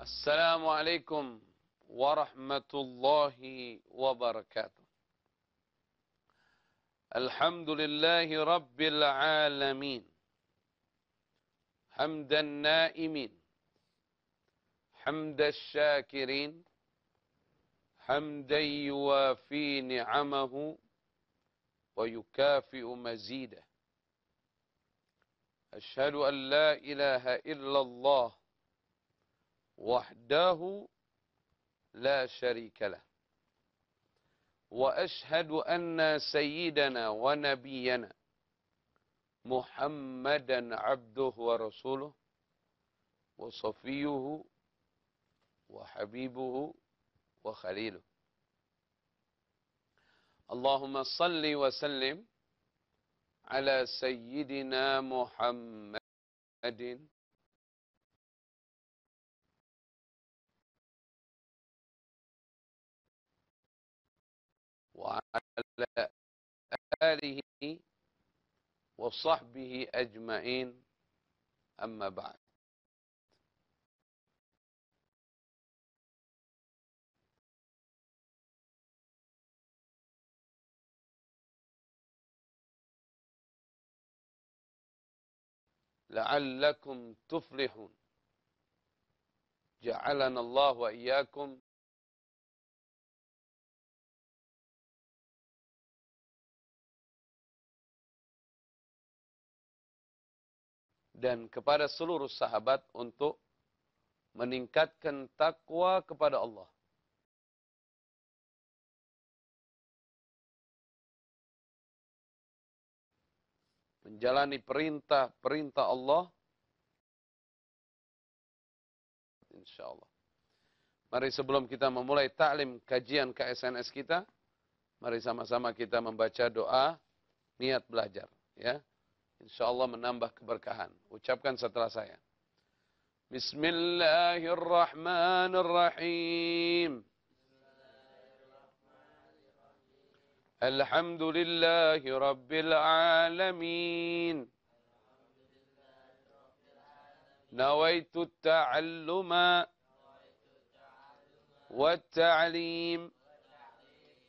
السلام عليكم ورحمة الله وبركاته. الحمد لله رب العالمين حمد النائمين حمد الشاكرين حمدا يوافي نعمه ويكافئ مزيده. أشهد أن لا إله إلا الله وحده لا شريك له، وأشهد أن سيدنا ونبينا محمدا عبده ورسوله وصفيه وحبيبه وخليله. اللهم صل وسلم على سيدنا محمد وعلى آله وصحبه أجمعين، أما بعد. لعلكم تفلحون. جعلنا الله وإياكم dan kepada seluruh sahabat untuk meningkatkan takwa kepada Allah. Menjalani perintah-perintah Allah, insyaallah. Mari sebelum kita memulai ta'lim kajian KSNS kita, mari sama-sama kita membaca doa niat belajar, ya. Insyaallah menambah keberkahan. Ucapkan setelah saya. Bismillahirrahmanirrahim. Alhamdulillahi Rabbil Alamin. Nawaitu ta'alluma wat-ta'lim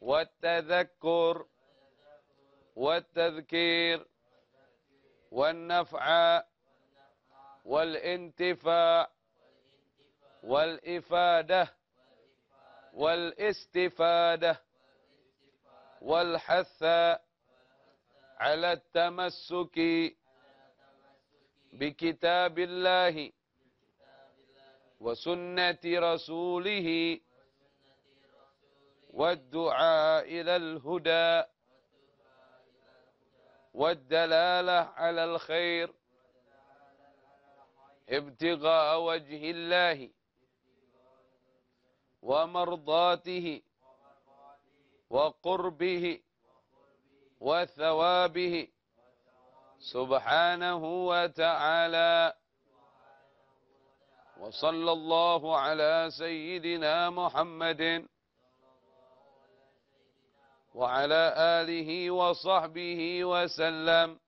wat-tadhakkur wat-tadhkir والنفع والانتفاع والإفادة والاستفادة والحث على التمسك بكتاب الله وسنة رسوله والدعاء إلى الهدى والدلالة على الخير ابتغاء وجه الله ومرضاته وقربه وثوابه سبحانه وتعالى. وصلى الله على سيدنا محمد وعلى آله وصحبه وسلم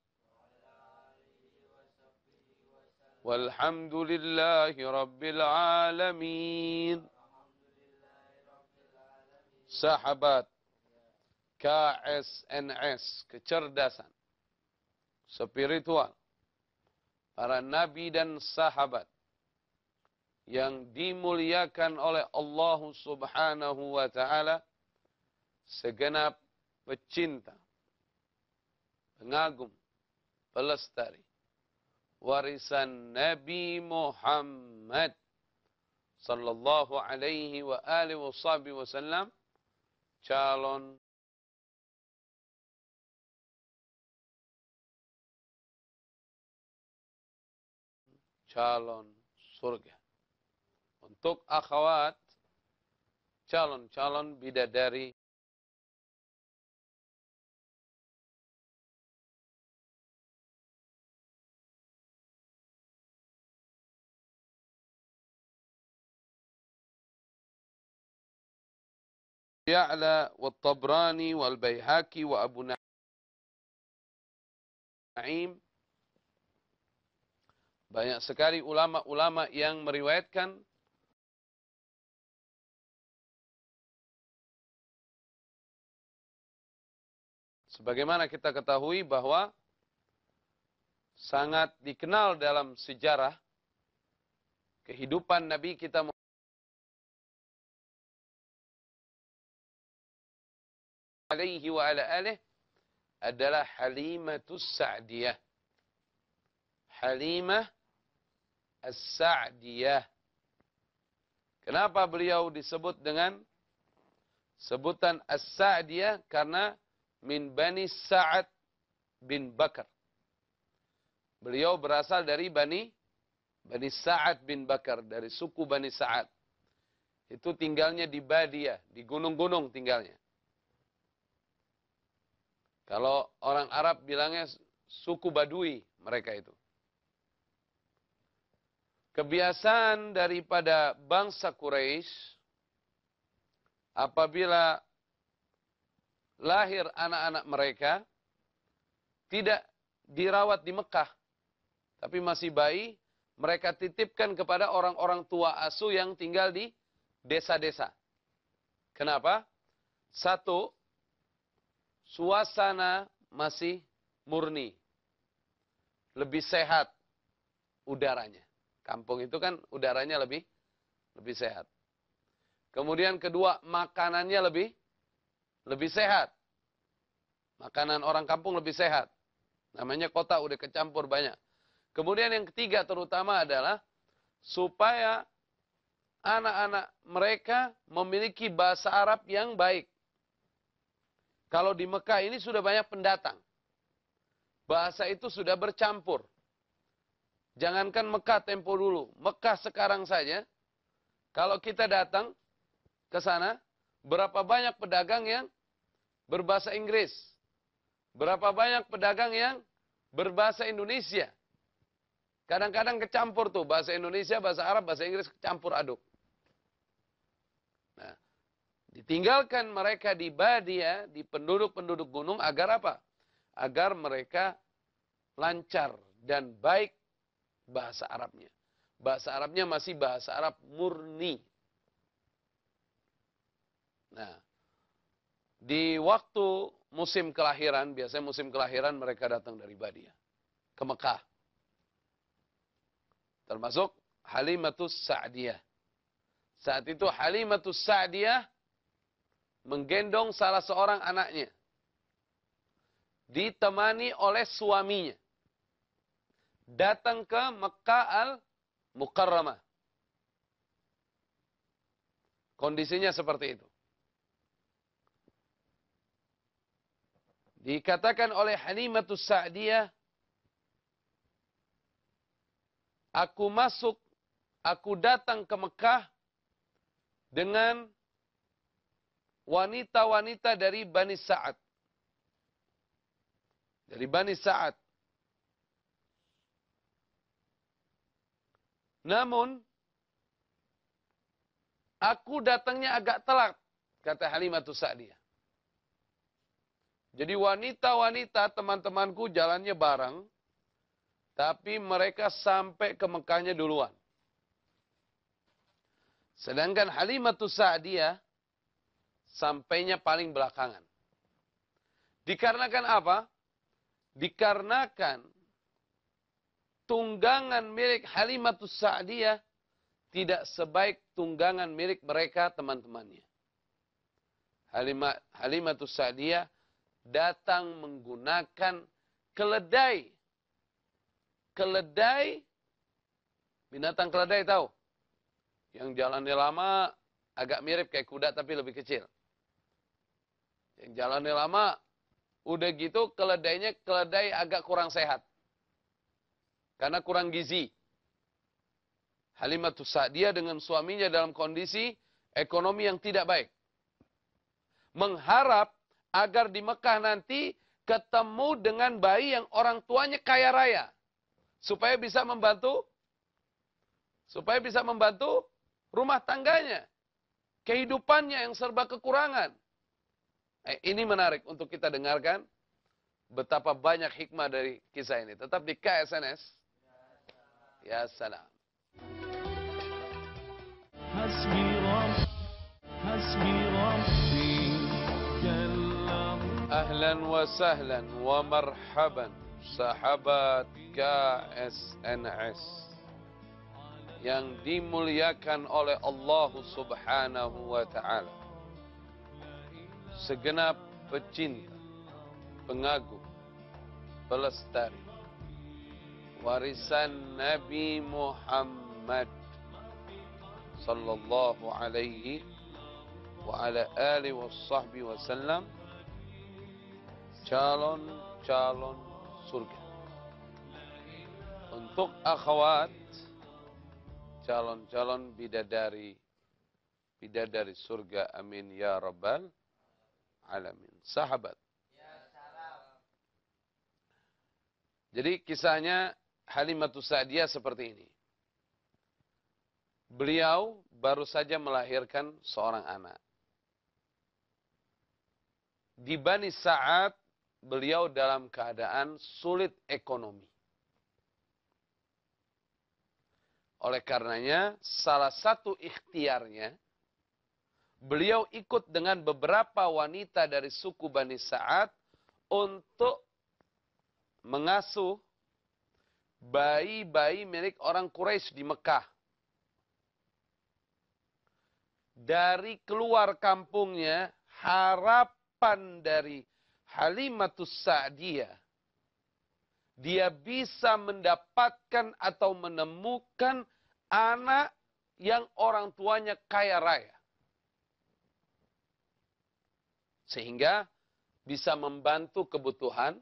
والحمد لله رب العالمين. Sahabat KSNS, kecerdasan spiritual para nabi dan sahabat yang dimuliakan oleh Allah Subhanahu wa taala, segenap pecinta, pengagum, pelestari warisan Nabi Muhammad sallallahu alaihi wa alihi wasallam, calon surga. Untuk akhwat, calon-calon bidadari Ya'la wat-Tabrani wal-Baihaqi wa Abu Naim. Banyak sekali ulama-ulama yang meriwayatkan Sebagaimana kita ketahui bahwa sangat dikenal dalam sejarah kehidupan Nabi kita alaihi wa ala alih adalah Halimatus Sa'diyah. Halimah As-Sa'diyah. Kenapa beliau disebut dengan sebutan As-Sa'diyah? Karena min Bani Sa'ad bin Bakar. Beliau berasal dari Bani Sa'ad bin Bakar, dari suku Bani Sa'ad. Itu tinggalnya di Badiyah, di gunung-gunung tinggalnya. Kalau orang Arab bilangnya suku Badui mereka itu. Kebiasaan daripada bangsa Quraisy apabila lahir anak-anak mereka tidak dirawat di Mekah, tapi masih bayi, mereka titipkan kepada orang-orang tua asuh yang tinggal di desa-desa. Kenapa? Satu, suasana masih murni. Lebih sehat udaranya. Kampung itu kan udaranya lebih sehat. Kemudian kedua, makanannya lebih sehat. Makanan orang kampung lebih sehat. Namanya kota udah kecampur banyak. Kemudian yang ketiga terutama adalah supaya anak-anak mereka memiliki bahasa Arab yang baik. Kalau di Mekah ini sudah banyak pendatang. Bahasa itu sudah bercampur. Jangankan Mekah tempo dulu. Mekah sekarang saja. Kalau kita datang ke sana, berapa banyak pedagang yang berbahasa Inggris. Berapa banyak pedagang yang berbahasa Indonesia. Kadang-kadang kecampur tuh. Bahasa Indonesia, bahasa Arab, bahasa Inggris kecampur aduk. Nah, ditinggalkan mereka di Badia, di penduduk-penduduk gunung, agar apa? Agar mereka lancar dan baik bahasa Arabnya. Bahasa Arabnya masih bahasa Arab murni. Nah, di waktu musim kelahiran, biasanya musim kelahiran mereka datang dari Badia ke Mekah. Termasuk Halimatus Sa'diyah. Saat itu Halimatus Sa'diyah menggendong salah seorang anaknya. Ditemani oleh suaminya. Datang ke Mekah Al-Mukarramah. Kondisinya seperti itu. Dikatakan oleh Halimatus Sa'diyah, aku datang ke Mekah dengan wanita-wanita dari Bani Sa'ad. Dari Bani Sa'ad. Namun, aku datangnya agak telat, kata Halimatus Sa'diyah. Jadi wanita-wanita teman-temanku jalannya bareng, tapi mereka sampai ke Mekahnya duluan. Sedangkan Halimatus Sa'diyah sampainya paling belakangan. Dikarenakan apa? Dikarenakan tunggangan milik Halimatus Sa'diyah tidak sebaik tunggangan milik mereka teman-temannya. Halimatus Sa'diyah datang menggunakan keledai. Keledai, binatang keledai tahu? Yang jalannya lama, agak mirip kayak kuda tapi lebih kecil. Yang jalannya lama, udah gitu keledainya keledai agak kurang sehat. Karena kurang gizi. Halimatus Sa'diyah dengan suaminya dalam kondisi ekonomi yang tidak baik. Mengharap agar di Mekah nanti ketemu dengan bayi yang orang tuanya kaya raya. Supaya bisa membantu rumah tangganya. Kehidupannya yang serba kekurangan. Ini menarik untuk kita dengarkan. Betapa banyak hikmah dari kisah ini. Tetap di KSNS. Ya salam. Ahlan Ahlan wa sahlan wa marhaban sahabat KSNS yang dimuliakan oleh Allah Subhanahu wa Ta'ala. Segenap pecinta, pengagum, pelestari warisan Nabi Muhammad sallallahu alaihi wa ala alihi wa sahbihi wasallam, calon-calon surga. Untuk akhwat, calon-calon bidadari surga, amin ya rabbal alamin. Sahabat. Jadi kisahnya Halimatus Sa'diyah seperti ini. Beliau baru saja melahirkan seorang anak. Di Bani Sa'ad, beliau dalam keadaan sulit ekonomi. Oleh karenanya, salah satu ikhtiarnya, beliau ikut dengan beberapa wanita dari suku Bani Sa'ad untuk mengasuh bayi-bayi milik orang Quraisy di Mekah. Dari keluar kampungnya, harapan dari Halimatus Sa'diyah, dia bisa mendapatkan atau menemukan anak yang orang tuanya kaya raya. Sehingga bisa membantu kebutuhan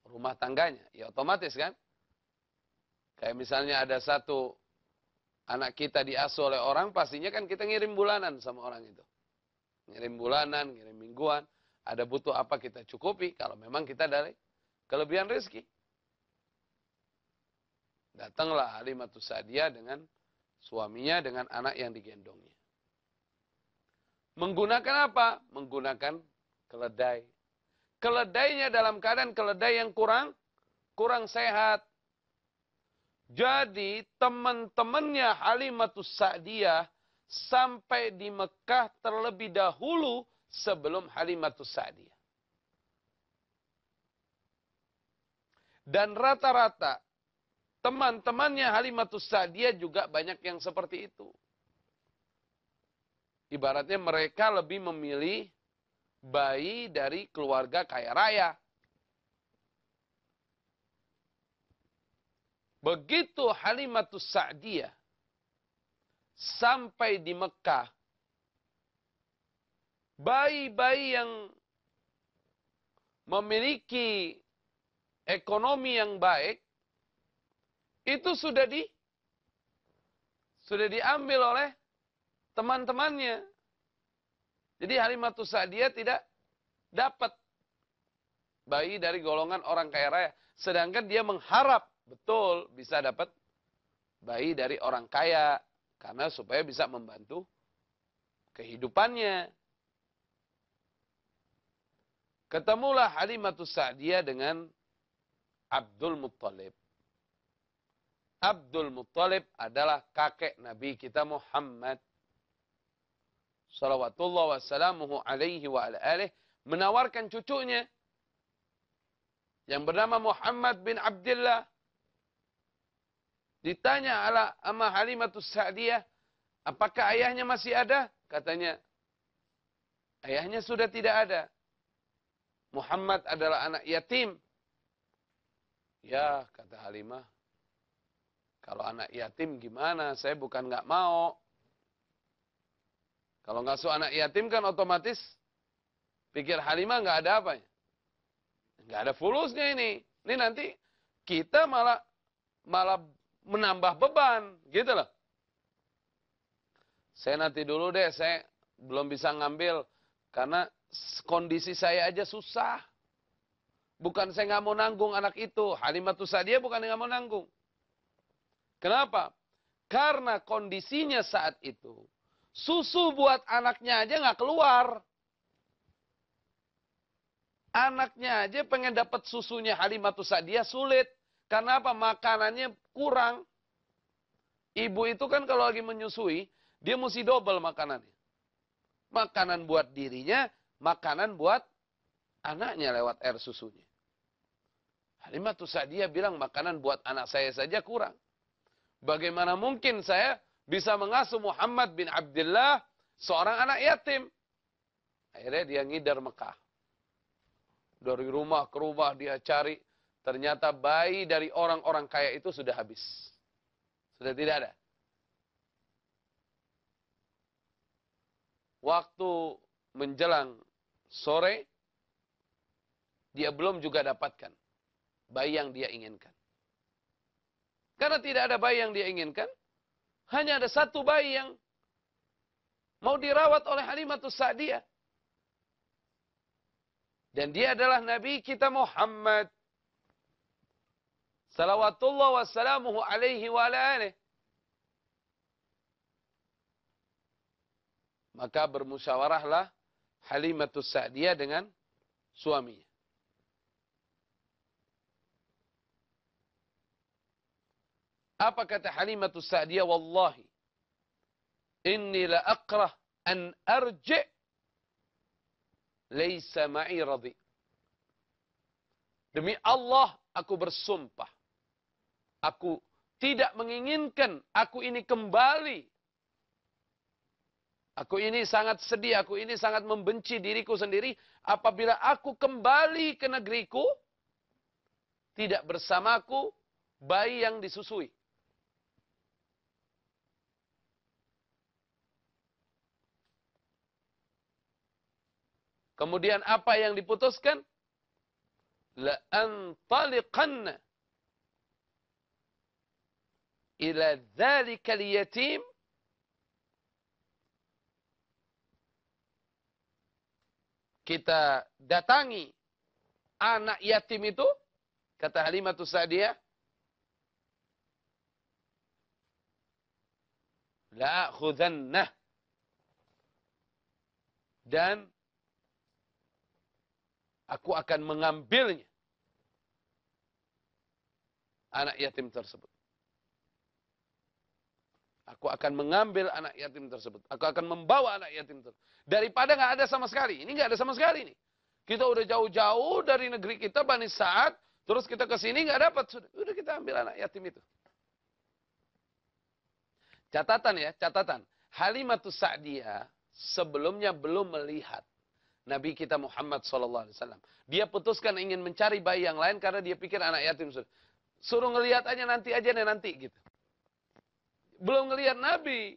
rumah tangganya. Ya otomatis kan? Kayak misalnya ada satu anak kita diasuh oleh orang, pastinya kan kita ngirim bulanan sama orang itu. Ngirim bulanan, ngirim mingguan. Ada butuh apa kita cukupi, kalau memang kita dari kelebihan rezeki. Datanglah Halimatus Sa'diyah dengan suaminya, dengan anak yang digendongnya. Menggunakan apa? Menggunakan keledai. Keledainya dalam keadaan keledai yang kurang sehat. Jadi teman-temannya Halimatus Sa'diyah sampai di Mekah terlebih dahulu sebelum Halimatus Sa'diyah. Dan rata-rata teman-temannya Halimatus Sa'diyah juga banyak yang seperti itu. Ibaratnya mereka lebih memilih bayi dari keluarga kaya raya. Begitu Halimatus Sa'diyah sampai di Mekah, bayi-bayi yang memiliki ekonomi yang baik, itu sudah diambil oleh teman-temannya. Jadi Halimatus Sa'diyah tidak dapat bayi dari golongan orang kaya raya. Sedangkan dia mengharap betul bisa dapat bayi dari orang kaya. Karena supaya bisa membantu kehidupannya. Ketemulah Halimatus Sa'diyah dengan Abdul Muttalib. Abdul Muttalib adalah kakek Nabi kita Muhammad salawatullah wassalamuhu alaihi wa ala alihi, menawarkan cucunya yang bernama Muhammad bin Abdullah. Ditanya sama Halimatus Sa'diyah, apakah ayahnya masih ada? Katanya, ayahnya sudah tidak ada. Muhammad adalah anak yatim. Ya, kata Halimah, kalau anak yatim gimana? Saya bukan nggak mau. Kalau ngasuh anak yatim kan otomatis pikir Halimah nggak ada apanya. Nggak ada fulusnya ini. Ini nanti kita malah menambah beban, gitu loh. Saya nanti dulu deh, saya belum bisa ngambil karena kondisi saya aja susah. Bukan saya nggak mau nanggung anak itu. Halimatus Sa'diyah bukan nggak mau nanggung. Kenapa? Karena kondisinya saat itu, susu buat anaknya aja nggak keluar. Anaknya aja pengen dapat susunya Halimatus Sa'diyah sulit. Karena apa? Makanannya kurang. Ibu itu kan kalau lagi menyusui, dia mesti double makanannya. Makanan buat dirinya, makanan buat anaknya lewat air susunya. Halimatus Sa'diyah bilang, makanan buat anak saya saja kurang. Bagaimana mungkin saya bisa mengasuh Muhammad bin Abdullah, seorang anak yatim? Akhirnya dia ngidar Mekah. Dari rumah ke rumah dia cari. Ternyata bayi dari orang-orang kaya itu sudah habis. Sudah tidak ada. Waktu menjelang sore, dia belum juga dapatkan bayi yang dia inginkan. Karena tidak ada bayi yang dia inginkan, hanya ada satu bayi yang mau dirawat oleh Halimatus Sa'diyah. Dan dia adalah Nabi kita Muhammad. Salawatullah wassalamuhu alaihi wa ala alih. Maka bermusyawarahlah Halimatus Sa'diyah dengan suaminya. Apa kata Halimatus Sa'diyah? Wallahi, inni la akrah an arji' laisa ma'i radhi. Demi Allah, aku bersumpah. Aku tidak menginginkan aku ini kembali. Aku ini sangat sedih, aku ini sangat membenci diriku sendiri. Apabila aku kembali ke negeriku, tidak bersamaku bayi yang disusui. Kemudian apa yang diputuskan? La antaliqanna ila dzalika al-yatim kita datangi anak yatim itu, kata Halimatus Sa'diyah, la akhudhannah, dan aku akan mengambilnya, anak yatim tersebut. Aku akan mengambil anak yatim tersebut. Aku akan membawa anak yatim tersebut. Daripada nggak ada sama sekali. Ini nggak ada sama sekali nih. Kita udah jauh-jauh dari negeri kita, Bani Sa'ad. Terus kita ke sini nggak dapat. Udah kita ambil anak yatim itu. Catatan ya, catatan. Halimatus Sa'diyah sebelumnya belum melihat Nabi kita Muhammad SAW. Dia putuskan ingin mencari bayi yang lain karena dia pikir anak yatim. Suruh ngelihat aja nanti gitu. Belum ngelihat Nabi.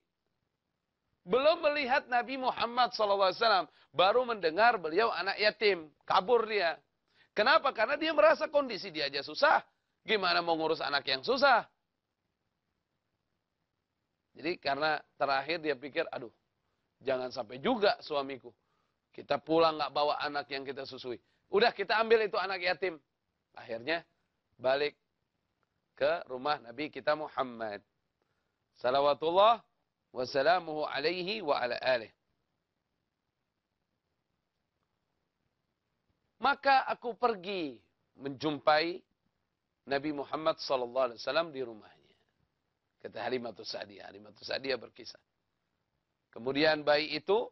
Belum melihat Nabi Muhammad SAW. Baru mendengar beliau anak yatim. Kabur dia. Kenapa? Karena dia merasa kondisi dia aja susah. Gimana mau ngurus anak yang susah? Jadi karena terakhir dia pikir, aduh, jangan sampai juga suamiku kita pulang nggak bawa anak yang kita susui. Udah kita ambil itu anak yatim. Akhirnya balik ke rumah Nabi kita Muhammad. Salawatullah wassalamuhu alaihi wa ala alih. Maka aku pergi menjumpai Nabi Muhammad SAW di rumahnya. Kata Halimatus Sa'diyah. Halimatus Sa'diyah berkisah. Kemudian bayi itu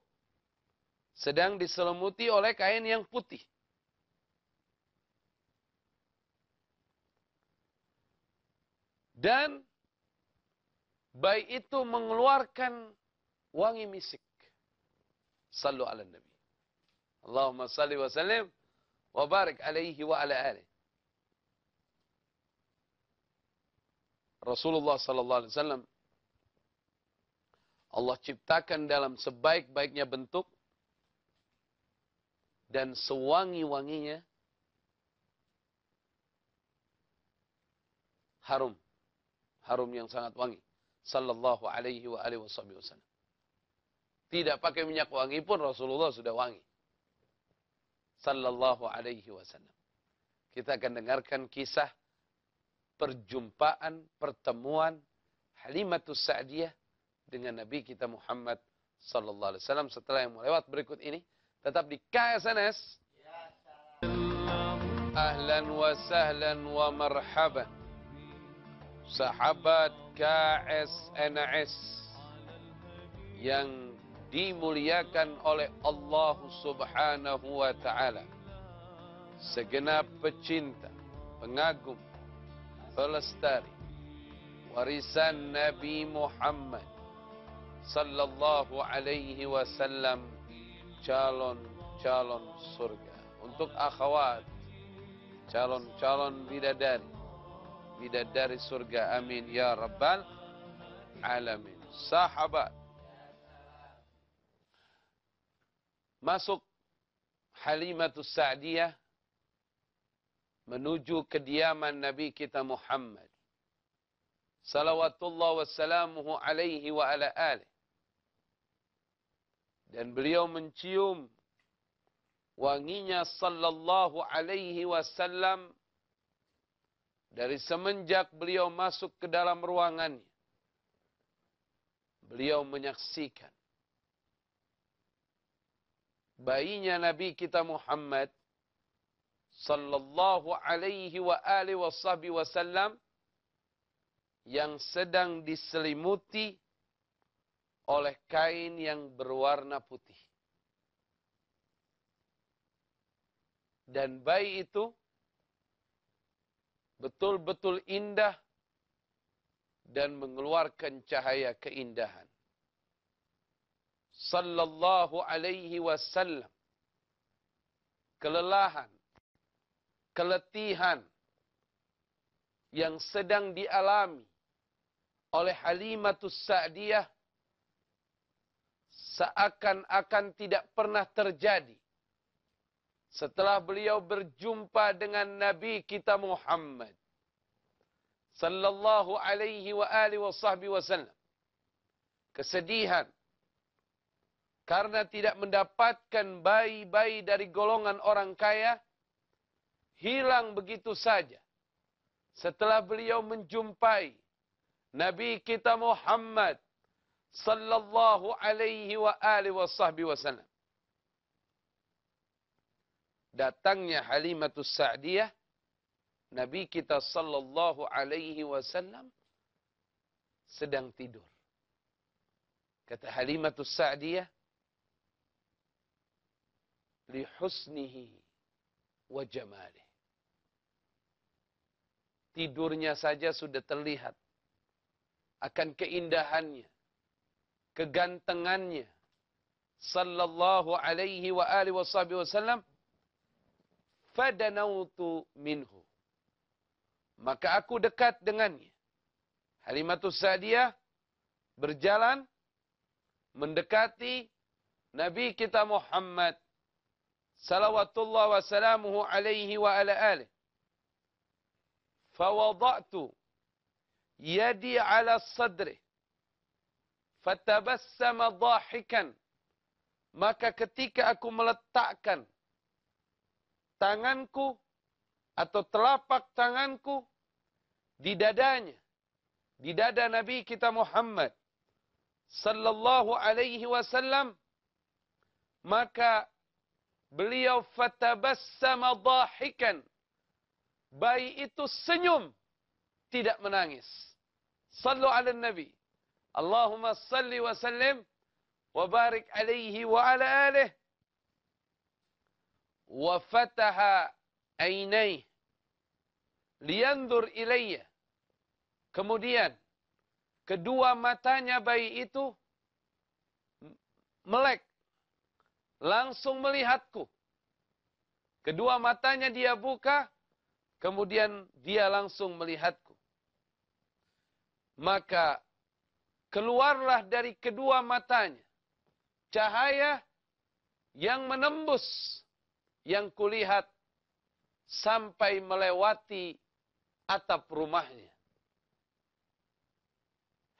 sedang diselimuti oleh kain yang putih. Dan bayi itu mengeluarkan wangi misik. Sallu ala Nabi. Allahumma salli wa sallim wa barik alaihi wa ala alih. Rasulullah sallallahu alaihi wasallam Allah ciptakan dalam sebaik-baiknya bentuk dan sewangi-wanginya harum. Harum yang sangat wangi. Sallallahu alaihi wa alihi wasallam. Tidak pakai minyak wangi pun Rasulullah sudah wangi. Sallallahu alaihi wasallam. Kita akan dengarkan kisah perjumpaan, pertemuan Halimatus Sa'diyah dengan Nabi kita Muhammad sallallahu alaihi wasallam setelah yang melewat berikut ini. Tetap di KSNS. Ahlan wa sahlan wa marhaban. Sahabat KSNS yang dimuliakan oleh Allah Subhanahu wa taala. segenap pecinta, pengagum, pelestari warisan Nabi Muhammad sallallahu alaihi wasallam, calon-calon surga. Untuk akhwat, calon-calon bidadari, bidadari surga, amin ya rabbal alamin. Sahabat, masuk Halimatus Sa'diyah menuju kediaman Nabi kita Muhammad salawatullah wassalamuhu alaihi wa ala alih. Dan beliau mencium wanginya sallallahu alaihi wasallam dari semenjak beliau masuk ke dalam ruangannya. Beliau menyaksikan bayinya Nabi kita Muhammad sallallahu alaihi wa alihi wasallam yang sedang diselimuti oleh kain yang berwarna putih. Dan bayi itu betul-betul indah dan mengeluarkan cahaya keindahan. Sallallahu alaihi wasallam, kelelahan, keletihan yang sedang dialami oleh Halimatus Sa'diyah seakan-akan tidak pernah terjadi setelah beliau berjumpa dengan Nabi kita Muhammad sallallahu alaihi wa alihi wasallam. Kesedihan karena tidak mendapatkan bayi-bayi dari golongan orang kaya hilang begitu saja setelah beliau menjumpai Nabi kita Muhammad sallallahu alaihi wa alihi wasallam. Datangnya Halimatus Sa'diyah, Nabi kita sallallahu alaihi wasallam sedang tidur. Kata Halimatus Sa'diyah, li husnihi wa jamalih. Tidurnya saja sudah terlihat akan keindahannya, kegantengannya sallallahu alaihi wa alihi wasallam. Fadanautu minhu, maka aku dekat dengannya. Halimatus Sa'diyah berjalan mendekati Nabi kita Muhammad salawatullah wassalamuhu alaihi wa ala alih. Fawada'tu yadi ala sadrih fatabassama dhahikan, maka ketika aku meletakkan tanganku atau telapak tanganku di dadanya, di dada Nabi kita Muhammad sallallahu alaihi wasallam, maka beliau fatabassama dhahikan, bayi itu senyum, tidak menangis. Sallu ala Nabi, Allahumma salli wa sallim wa barik alaihi wa ala alihi. Wa fataha ainaihi liyanzur ilayya. Kemudian kedua matanya bayi itu melek, langsung melihatku. Kedua matanya dia buka, kemudian dia langsung melihatku. Maka keluarlah dari kedua matanya cahaya yang menembus, yang kulihat sampai melewati atap rumahnya.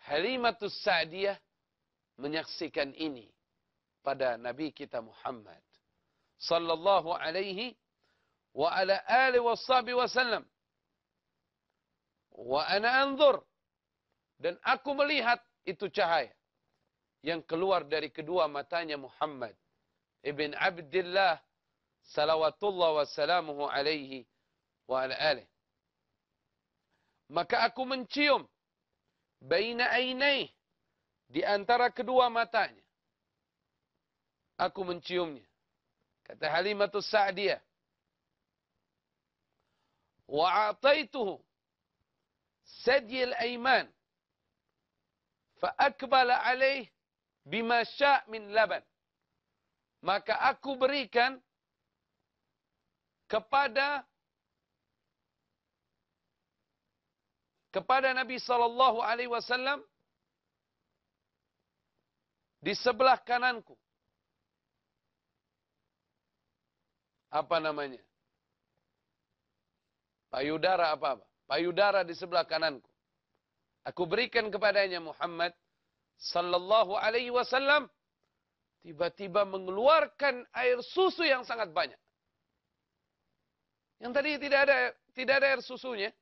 Halimatus Sa'diyah menyaksikan ini pada Nabi kita Muhammad sallallahu alaihi wa ala alihi wasallam. Wa ana anzur, dan aku melihat itu cahaya yang keluar dari kedua matanya Muhammad ibn Abdullah salawatullah wassalamuhu alaihi wa ala alih. Maka aku mencium baina ainai, di antara kedua matanya. Aku menciumnya. Kata Halimatus Sa'diyah, wa a'taituhu sadyil aiman fa akbala alaih bima sya' min laban. Maka aku berikan kepada Nabi sallallahu alaihi wasallam di sebelah kananku. Apa namanya? Payudara apa? Payudara di sebelah kananku. Aku berikan kepadanya Muhammad sallallahu alaihi wasallam, tiba-tiba mengeluarkan air susu yang sangat banyak. Yang tadi tidak ada air susunya.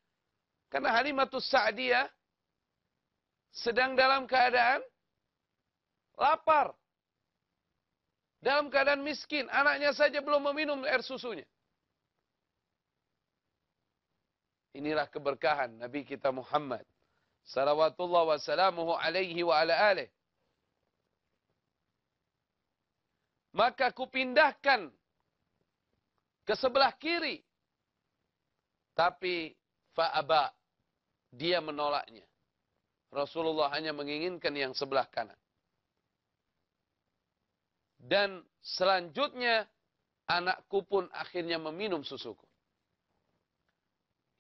Karena Halimatus Sa'diyah sedang dalam keadaan lapar. Dalam keadaan miskin. Anaknya saja belum meminum air susunya. Inilah keberkahan Nabi kita Muhammad salawatullah wassalamuhu alaihi wa ala alih. Maka kupindahkan ke sebelah kiri. Tapi fa'aba, dia menolaknya. Rasulullah hanya menginginkan yang sebelah kanan. Dan selanjutnya anakku pun akhirnya meminum susuku.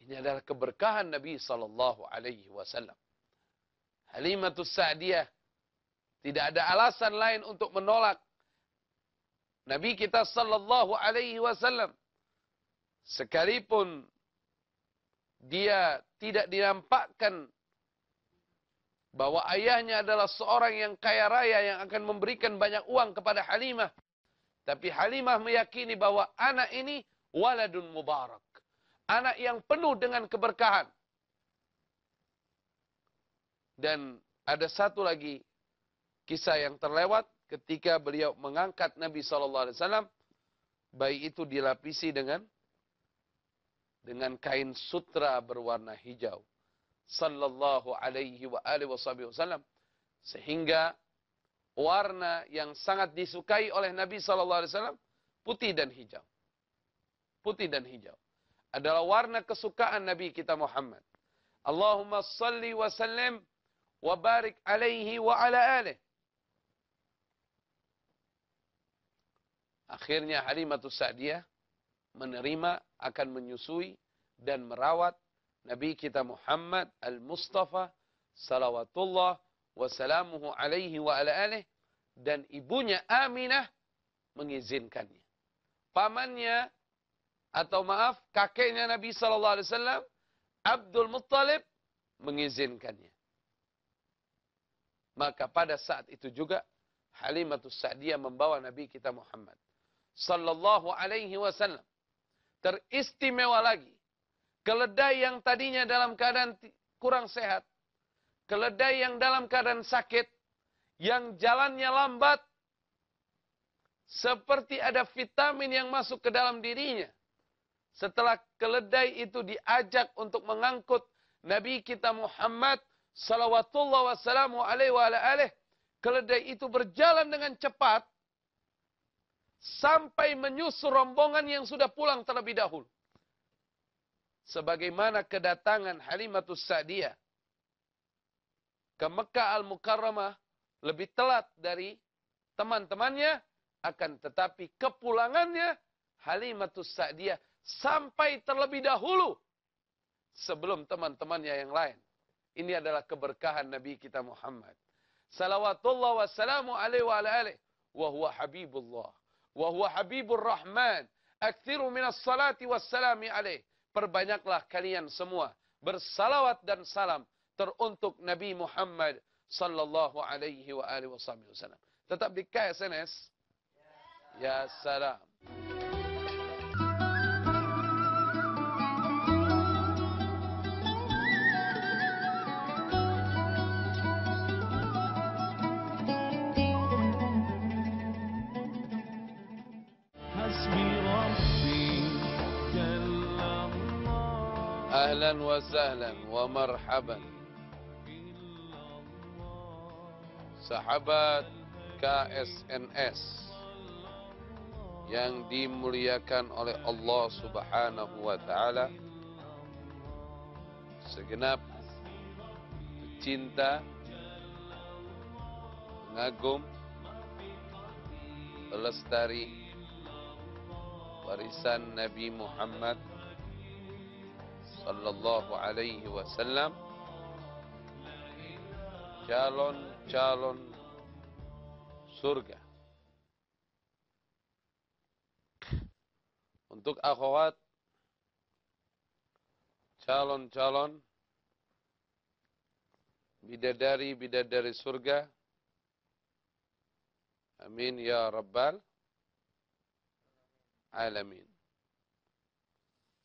Ini adalah keberkahan Nabi sallallahu alaihi wasallam. Halimatus Sa'diyah tidak ada alasan lain untuk menolak Nabi kita sallallahu alaihi wasallam. Sekalipun dia tidak dinampakkan bahwa ayahnya adalah seorang yang kaya raya yang akan memberikan banyak uang kepada Halimah. Tapi Halimah meyakini bahwa anak ini waladun mubarak. Anak yang penuh dengan keberkahan. Dan ada satu lagi kisah yang terlewat ketika beliau mengangkat Nabi SAW. Bayi itu dilapisi dengan kain sutra berwarna hijau. Sallallahu alaihi wa alihi wasallam. Sehingga warna yang sangat disukai oleh Nabi SAW putih dan hijau. Putih dan hijau adalah warna kesukaan Nabi kita Muhammad. Allahumma salli wa sallim wa barik alaihi wa ala alih. Akhirnya Halimatus Sa'diyah menerima, akan menyusui dan merawat Nabi kita Muhammad al-Mustafa salawatullah wassalamuhu alaihi wa ala alih, dan ibunya Aminah mengizinkannya. Pamannya atau maaf kakeknya Nabi sallallahu alaihi wasallam Abdul Muttalib mengizinkannya. Maka pada saat itu juga Halimatus Sa'diyah membawa Nabi kita Muhammad sallallahu alaihi wasallam. Teristimewa lagi, keledai yang tadinya dalam keadaan kurang sehat, keledai yang dalam keadaan sakit, yang jalannya lambat, seperti ada vitamin yang masuk ke dalam dirinya. Setelah keledai itu diajak untuk mengangkut Nabi kita Muhammad salawatullah wassalamu alaihi wa ala alih, keledai itu berjalan dengan cepat sampai menyusul rombongan yang sudah pulang terlebih dahulu. Sebagaimana kedatangan Halimatus Sa'diyah ke Mekah Al-Mukarramah lebih telat dari teman-temannya, akan tetapi kepulangannya Halimatus Sa'diyah sampai terlebih dahulu sebelum teman-temannya yang lain. Ini adalah keberkahan Nabi kita Muhammad salawatullah wassalamu alaihi wa ala alih, wa huwa habibullah wa huwa habibur rahman, aktsiru minas salati wassalami alaih. Perbanyaklah kalian semua bersalawat dan salam teruntuk Nabi Muhammad sallallahu alaihi wa alihi wasallam. Tetap di KSNS. Ya salam. Ahlan wa sahlan wa marhaban. Sahabat KSNS yang dimuliakan oleh Allah Subhanahu wa taala. segenap cinta, mengagum, pelestari warisan Nabi Muhammad sallallahu alaihi wasallam, calon-calon surga. Untuk akhwat, calon-calon bidadari-bidadari surga. Amin ya rabbal alamin.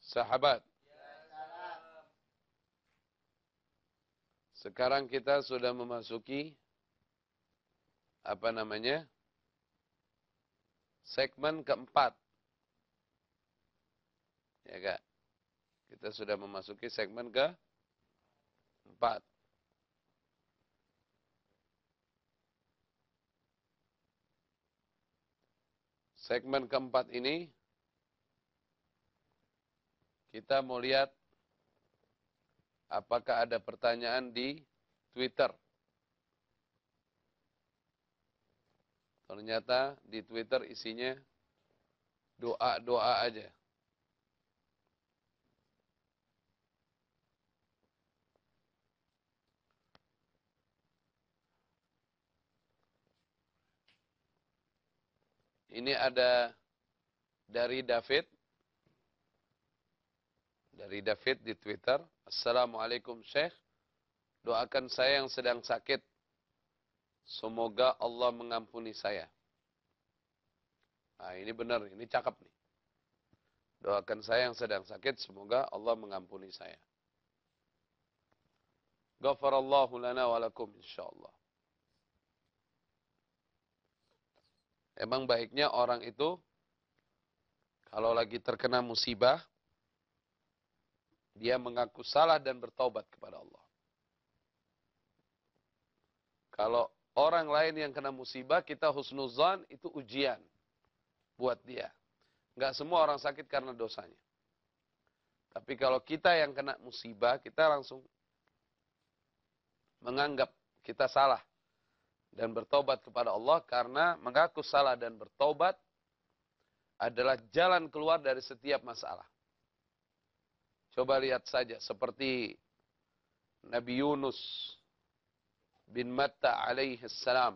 Sahabat, sekarang kita sudah memasuki segmen keempat. Ya Kak? Kita sudah memasuki segmen keempat. Segmen keempat ini kita mau lihat apakah ada pertanyaan di Twitter. Ternyata di Twitter isinya doa-doa aja. Ini ada dari David. Dari David di Twitter. Assalamualaikum Syekh. Doakan saya yang sedang sakit. Semoga Allah mengampuni saya. Nah ini benar, ini cakep nih. Doakan saya yang sedang sakit. Semoga Allah mengampuni saya. Ghafarallahu lana walakum insyaallah. Emang baiknya orang itu kalau lagi terkena musibah, dia mengaku salah dan bertaubat kepada Allah. Kalau orang lain yang kena musibah, kita husnuzan, itu ujian buat dia. Enggak semua orang sakit karena dosanya. Tapi kalau kita yang kena musibah, kita langsung menganggap kita salah dan bertobat kepada Allah, karena mengaku salah dan bertobat adalah jalan keluar dari setiap masalah. Coba lihat saja seperti Nabi Yunus bin Matta alaihi salam.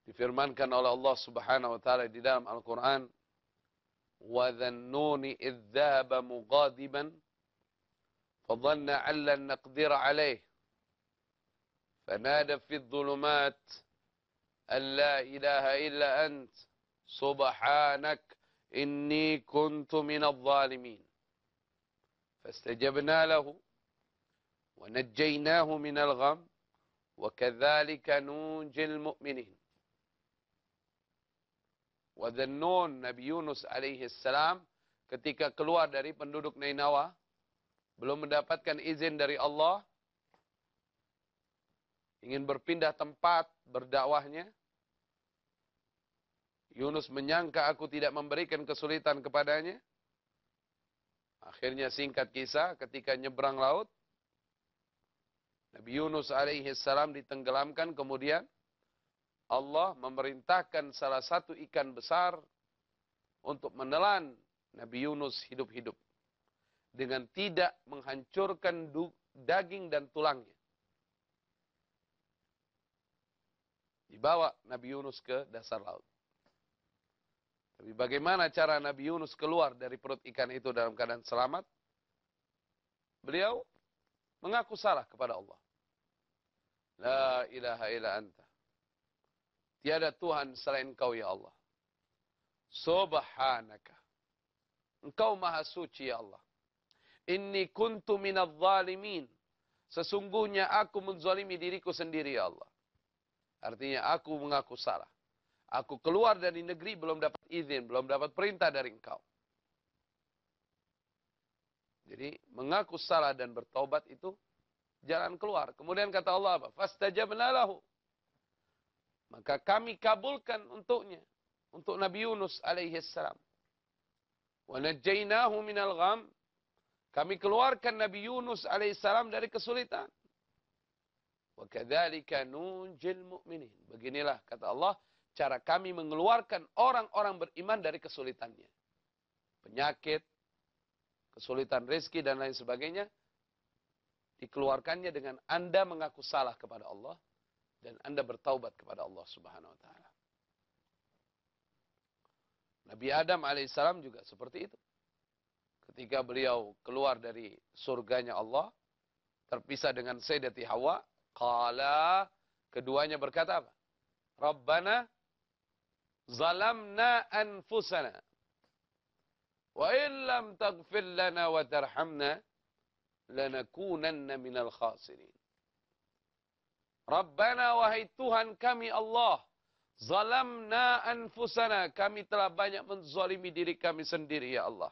Difirmankan oleh Allah Subhanahu wa taala di dalam Al-Qur'an, "Wa dhannuni idh dhahaba mughadiban fadhanna 'an lan naqdira 'alaihi fanada fi adh-dhulumat an la ilaha illa ant subhanak inni kuntu minadh dhalimin fastajabna lahu wa najjaynahu minal gham wa kadzalika nunjil mu'minin." Wa dhannun, Nabi Yunus alaihi salam ketika keluar dari penduduk Nainawa, belum mendapatkan izin dari Allah, ingin berpindah tempat berdakwahnya. Yunus menyangka aku tidak memberikan kesulitan kepadanya. Akhirnya singkat kisah, ketika nyebrang laut, Nabi Yunus alaihi salam ditenggelamkan, kemudian Allah memerintahkan salah satu ikan besar untuk menelan Nabi Yunus hidup-hidup dengan tidak menghancurkan daging dan tulangnya. Dibawa Nabi Yunus ke dasar laut. Tapi bagaimana cara Nabi Yunus keluar dari perut ikan itu dalam keadaan selamat? Beliau mengaku salah kepada Allah. La ilaha illa anta. Tiada Tuhan selain Engkau ya Allah. Subhanaka. Engkau maha suci ya Allah. Inni kuntu minadh dhalimin. Sesungguhnya aku menzalimi diriku sendiri ya Allah. Artinya aku mengaku salah. Aku keluar dari negeri belum dapat izin, belum dapat perintah dari Engkau. Jadi mengaku salah dan bertaubat itu jalan keluar. Kemudian kata Allah apa? Fastajabna lahu. Maka kami kabulkan untuknya. Untuk Nabi Yunus alaihi salam. Wa najjaynahu minal gham. Kami keluarkan Nabi Yunus alaihissalam dari kesulitan. Wa kadzalika nunjil mu'minin. Beginilah kata Allah, cara kami mengeluarkan orang-orang beriman dari kesulitannya. Penyakit, kesulitan rezeki dan lain sebagainya, dikeluarkannya dengan Anda mengaku salah kepada Allah dan Anda bertaubat kepada Allah Subhanahu wa taala. Nabi Adam alaihissalam juga seperti itu. Ketika beliau keluar dari surganya Allah, terpisah dengan Sayyidati Hawa, qala, keduanya berkata apa? Rabbana zalamna anfusana wa illam taghfir lana wa tarhamna lanakunanna minal khasirin. Rabbana, wahai Tuhan kami Allah, zalamna anfusana, kami telah banyak menzalimi diri kami sendiri ya Allah.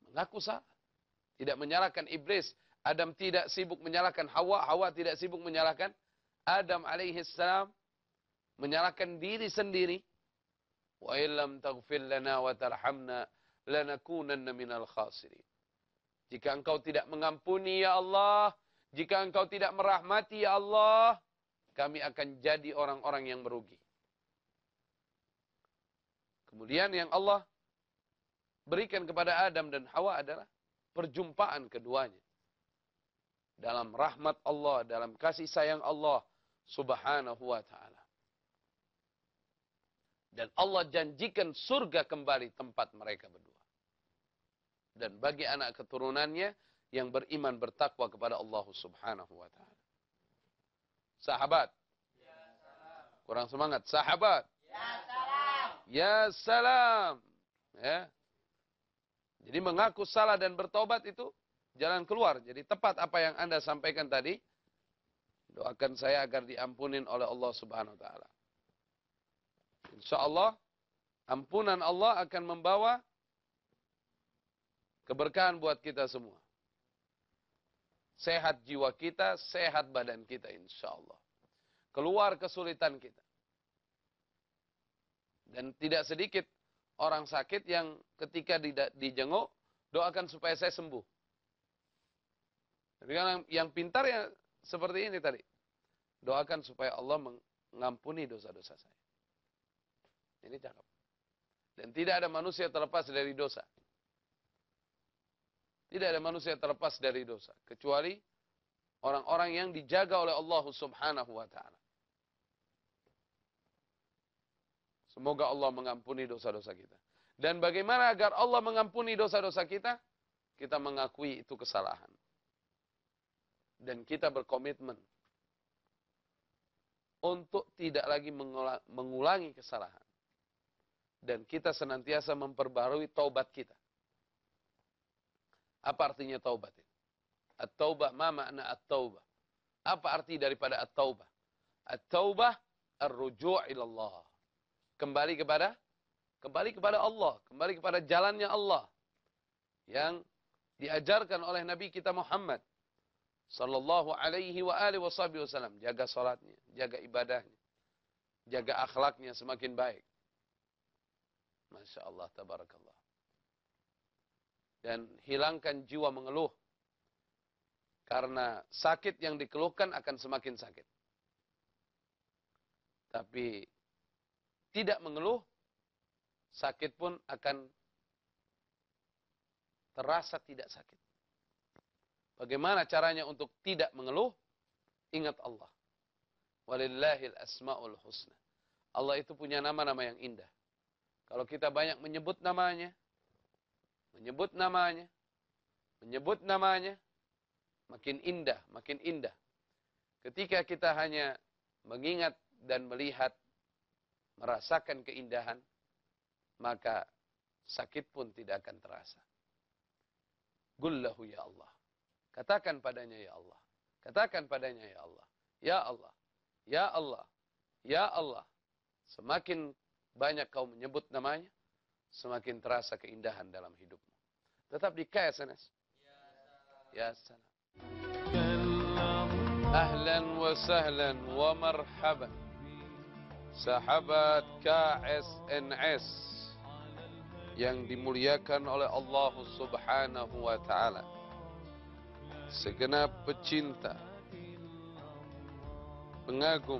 Mengaku salah. Tidak menyalahkan iblis. Adam tidak sibuk menyalahkan Hawa. Hawa tidak sibuk menyalahkan Adam alaihissalam. Menyalahkan diri sendiri. Wa illam taghfir lana wa tarhamna lanakunanna minal khasirin. Jika engkau tidak mengampuni ya Allah, jika engkau tidak merahmati ya Allah, kami akan jadi orang-orang yang merugi. Kemudian yang Allah berikan kepada Adam dan Hawa adalah perjumpaan keduanya. Dalam rahmat Allah, dalam kasih sayang Allah Subhanahu wa ta'ala. Dan Allah janjikan surga kembali tempat mereka berdua. Dan bagi anak keturunannya yang beriman bertakwa kepada Allah Subhanahu wa ta'ala. Sahabat. Ya salam. Kurang semangat. Sahabat. Ya salam. Ya salam. Ya. Jadi mengaku salah dan bertobat itu jalan keluar. Jadi tepat apa yang Anda sampaikan tadi. Doakan saya agar diampunin oleh Allah Subhanahu wa ta'ala. InsyaAllah ampunan Allah akan membawa keberkahan buat kita semua. Sehat jiwa kita, sehat badan kita insyaAllah. Keluar kesulitan kita. Dan tidak sedikit orang sakit yang ketika dijenguk, doakan supaya saya sembuh. Jadi yang pintar ya seperti ini tadi. Doakan supaya Allah mengampuni dosa-dosa saya. Ini cakep. Dan tidak ada manusia terlepas dari dosa. Tidak ada manusia terlepas dari dosa. Kecuali orang-orang yang dijaga oleh Allah Subhanahu wa ta'ala. Semoga Allah mengampuni dosa-dosa kita. Dan bagaimana agar Allah mengampuni dosa-dosa kita? Kita mengakui itu kesalahan. Dan kita berkomitmen untuk tidak lagi mengulangi kesalahan. Dan kita senantiasa memperbarui taubat kita. Apa artinya taubat itu? At-taubah, ma makna at-taubah? Apa arti daripada at-taubah? At-taubah, ar-ruju' ilallah. Kembali kepada Allah. Kembali kepada jalannya Allah. Yang diajarkan oleh Nabi kita Muhammad. Sallallahu alaihi wa alihi wasallam. Jaga salatnya, jaga ibadahnya. Jaga akhlaknya semakin baik. Masya Allah, tabarakallah. Dan hilangkan jiwa mengeluh. Karena sakit yang dikeluhkan akan semakin sakit. Tapi tidak mengeluh, sakit pun akan terasa tidak sakit. Bagaimana caranya untuk tidak mengeluh? Ingat Allah. Walillahil asma'ul husna. Allah itu punya nama-nama yang indah. Kalau kita banyak menyebut namanya, makin indah, makin indah. Ketika kita hanya mengingat dan melihat, merasakan keindahan, maka sakit pun tidak akan terasa. Qullahu ya Allah. Katakan padanya ya Allah. Katakan padanya ya Allah. Ya Allah. Ya Allah. Ya Allah. Semakin banyak kau menyebut namanya, semakin terasa keindahan dalam hidupmu. Tetap di KSNS. Ya salam. Ahlan wa sahlan wa marhaban. Sahabat KSNS yang dimuliakan oleh Allah Subhanahu wa taala, segenap pecinta, pengagum,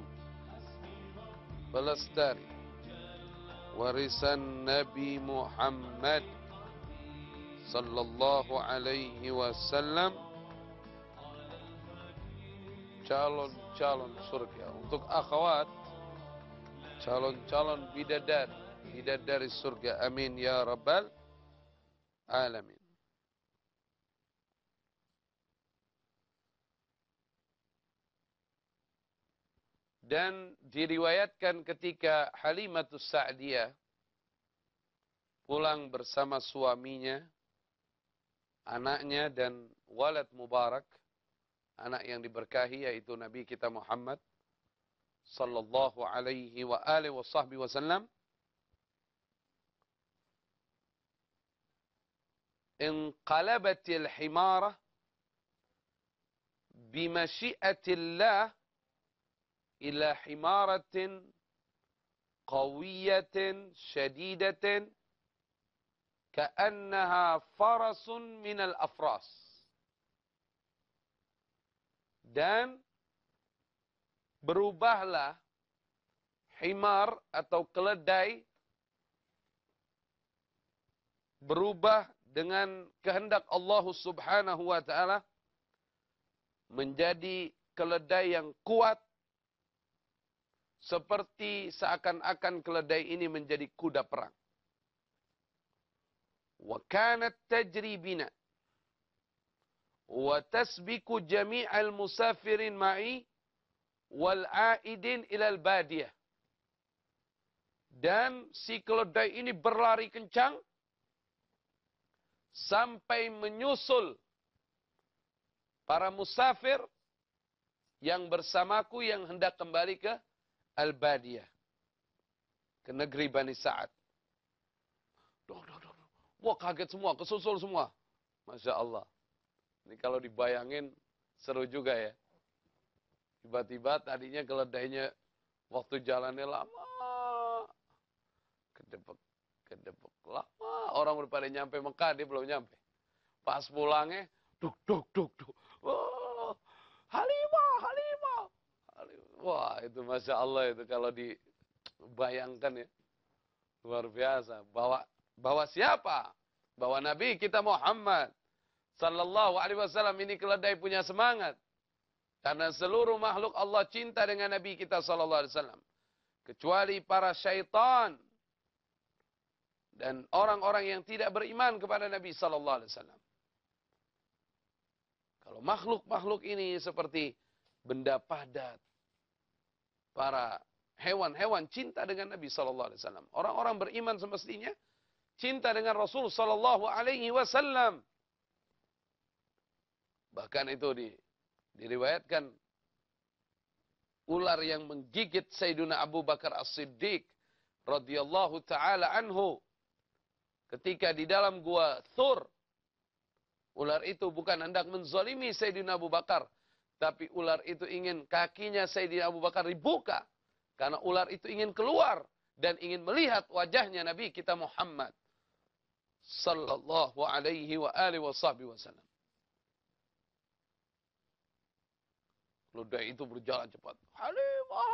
pelestari warisan Nabi Muhammad sallallahu alaihi wasallam, calon-calon surga untuk akhwat, calon-calon bidadari surga. Amin ya rabbal alamin. Dan diriwayatkan ketika Halimatus Sa'diyah pulang bersama suaminya, anaknya dan walad mubarak, anak yang diberkahi yaitu Nabi kita Muhammad sallallahu alaihi wa alihi wasallam, inqalabatil himarah bimasyiatillah ila himaratin qawiyatin syadidatin ka'annaha farasun minal afras. Dan berubahlah himar atau keledai, berubah dengan kehendak Allah Subhanahu wa taala menjadi keledai yang kuat, seperti seakan-akan keledai ini menjadi kuda perang. Wa kanat tajri bina wa tasbiku jami'al musafirin ma'i wal aidin ilal badiyah. Dan si keledai ini berlari kencang sampai menyusul para musafir yang bersamaku yang hendak kembali ke Al-Badiyah, ke negeri Bani Sa'ad. Wah, kaget semua, kesusul semua. Masya Allah. Ini kalau dibayangin seru juga ya. Tiba-tiba tadinya keledainya waktu jalannya lama, kedepek lama. Orang udah pada nyampe Mekah, dia belum nyampe. Pas pulangnya, duk. Wah, Halimah. Wah, itu Masya Allah itu kalau dibayangkan ya. Luar biasa. Bawa siapa? Bawa Nabi kita Muhammad sallallahu alaihi wasallam. Ini keledai punya semangat. Karena seluruh makhluk Allah cinta dengan Nabi kita sallallahu alaihi wasallam. Kecuali para syaitan dan orang-orang yang tidak beriman kepada Nabi sallallahu alaihi wasallam. Kalau makhluk-makhluk ini seperti benda padat, para hewan-hewan cinta dengan Nabi sallallahu alaihi wasallam. Orang-orang beriman semestinya cinta dengan Rasul sallallahu alaihi wasallam. Bahkan itu diriwayatkan ular yang menggigit Sayyidina Abu Bakar As-Siddiq radhiyallahu taala anhu ketika di dalam gua Thur. Ular itu bukan hendak menzalimi Sayyidina Abu Bakar, tapi ular itu ingin kakinya Sayyidina Abu Bakar dibuka. Karena ular itu ingin keluar dan ingin melihat wajahnya Nabi kita Muhammad sallallahu alaihi wa alihi wasallam. Keledai itu berjalan cepat. Halimah.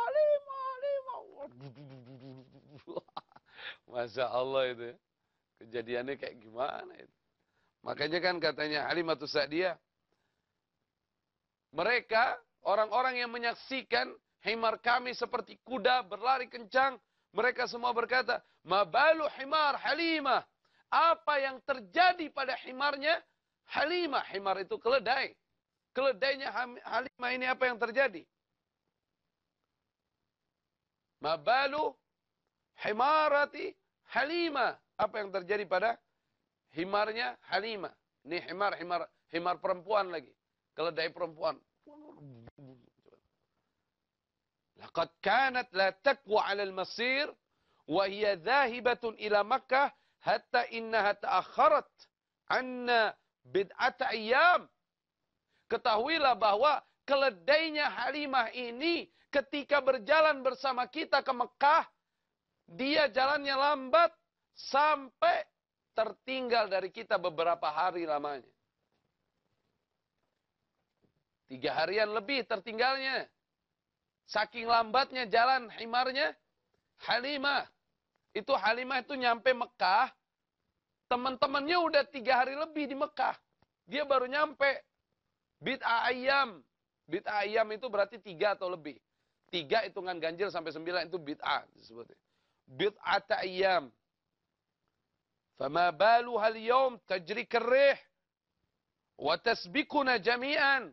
Masya Allah itu ya. Kejadiannya kayak gimana itu. Makanya kan katanya Halimatus Sa'diyah, mereka orang-orang yang menyaksikan himar kami seperti kuda berlari kencang, mereka semua berkata, "Ma balu himar Halimah?" Apa yang terjadi pada himarnya Halimah? Himar itu keledai. Keledainya Halimah ini apa yang terjadi? Ma balu himarati Halimah? Apa yang terjadi pada himarnya Halimah? Ini himar perempuan lagi. Keledai perempuan. Laqad kanat la taqwa 'ala al-masir wa hiya dhahibatun ila Makkah hatta innaha ta'akhkharat 'anna bid'ata ayyam. Ketahuilah bahwa keledainya Halimah ini ketika berjalan bersama kita ke Mekah, dia jalannya lambat sampai tertinggal dari kita beberapa hari lamanya. 3 harian lebih tertinggalnya. Saking lambatnya jalan himarnya Halimah. Halimah itu nyampe Mekah. Teman-temannya udah 3 hari lebih di Mekah. Dia baru nyampe. Bid'ah ayyam. Bid'ah ayyam itu berarti 3 atau lebih. 3 hitungan ganjil sampai 9 itu bid'ah disebutnya. Bid'ah ayyam. Fama baluha al-yawm tajri karrih. Wa tasbikuna jami'an.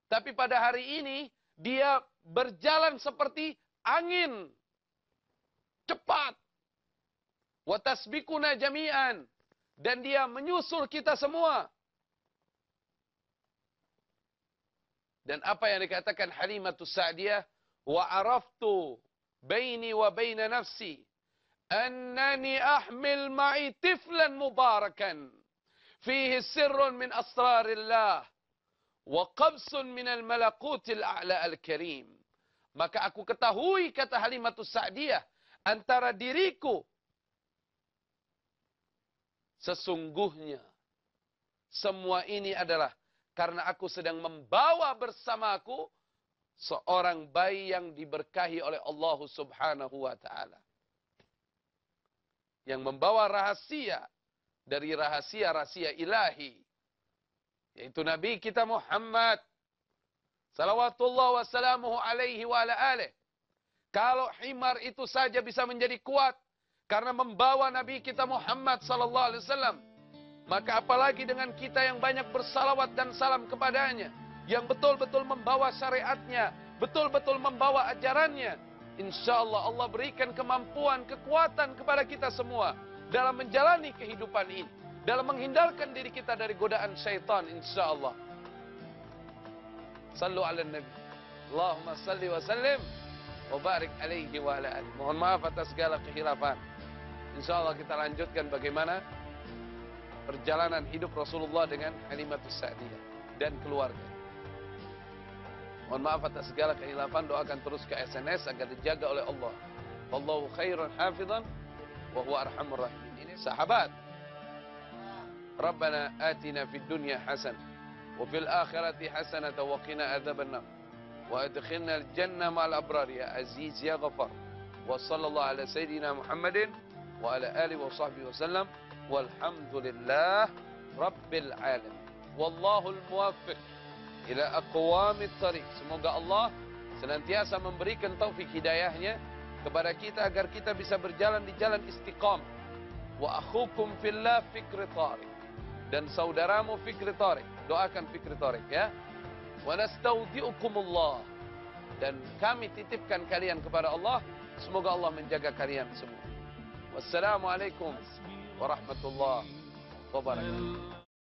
Tapi pada hari ini, dia berjalan seperti angin. Cepat. Wa tasbikuna jami'an. Dan dia menyusul kita semua. Dan apa yang dikatakan Halimatus Sa'diyah? Wa araftu baini wa baina nafsi. Annani ahmil ma'i tiflan mubarakan. Fihi sirrun min asrarillah. Wa qabsun minal malakutil a'la al-karim. Maka aku ketahui, kata Halimatus Sa'diyah, antara diriku, sesungguhnya semua ini adalah karena aku sedang membawa bersamaku seorang bayi yang diberkahi oleh Allah Subhanahu wa ta'ala. Yang membawa rahasia dari rahasia-rahasia ilahi. Yaitu Nabi kita Muhammad salawatullah wassalamuhu alaihi wa ala alih. Kalau himar itu saja bisa menjadi kuat karena membawa Nabi kita Muhammad sallallahu alaihi wasallam, maka apalagi dengan kita yang banyak bersalawat dan salam kepadanya, yang betul-betul membawa syariatnya, betul-betul membawa ajarannya. InsyaAllah Allah berikan kemampuan, kekuatan kepada kita semua dalam menjalani kehidupan ini, dalam menghindarkan diri kita dari godaan syaitan, insyaallah. Sallu ala nabi. Allahumma salli wa sallim wa barik alaihi wa ala alihi. Mohon maaf atas segala kekhilafan. Insyaallah kita lanjutkan bagaimana perjalanan hidup Rasulullah dengan Halimatus Sa'diyah dan keluarga. Mohon maaf atas segala kekhilafan, doakan terus ke SNS agar dijaga oleh Allah. Wallahu khairun hafizan wa huwa arhamur rahimin. Ini sahabat. Rabbana atina fid dunya hasanah wa fil akhirati hasanah wa qina adzabannar wa adkhilna al-jannah ma'al abrar ya aziz ya ghafar. Wa sallallahu ala sayyidina Muhammadin wa ala alihi wa sahbihi wasallam walhamdulillah rabbil alamin. Wallahul muwaffiq ila aqwamit thariq. Semoga Allah senantiasa memberikan taufik hidayahnya kepada kita agar kita bisa berjalan di jalan istiqamah. Wa akhukum fillah Fikri Tariq. Dan saudaramu Fikri Tariq. Doakan Fikri Tariq ya. Wa nastaudiukumullah. Dan kami titipkan kalian kepada Allah. Semoga Allah menjaga kalian semua. Wassalamualaikum warahmatullahi wabarakatuh.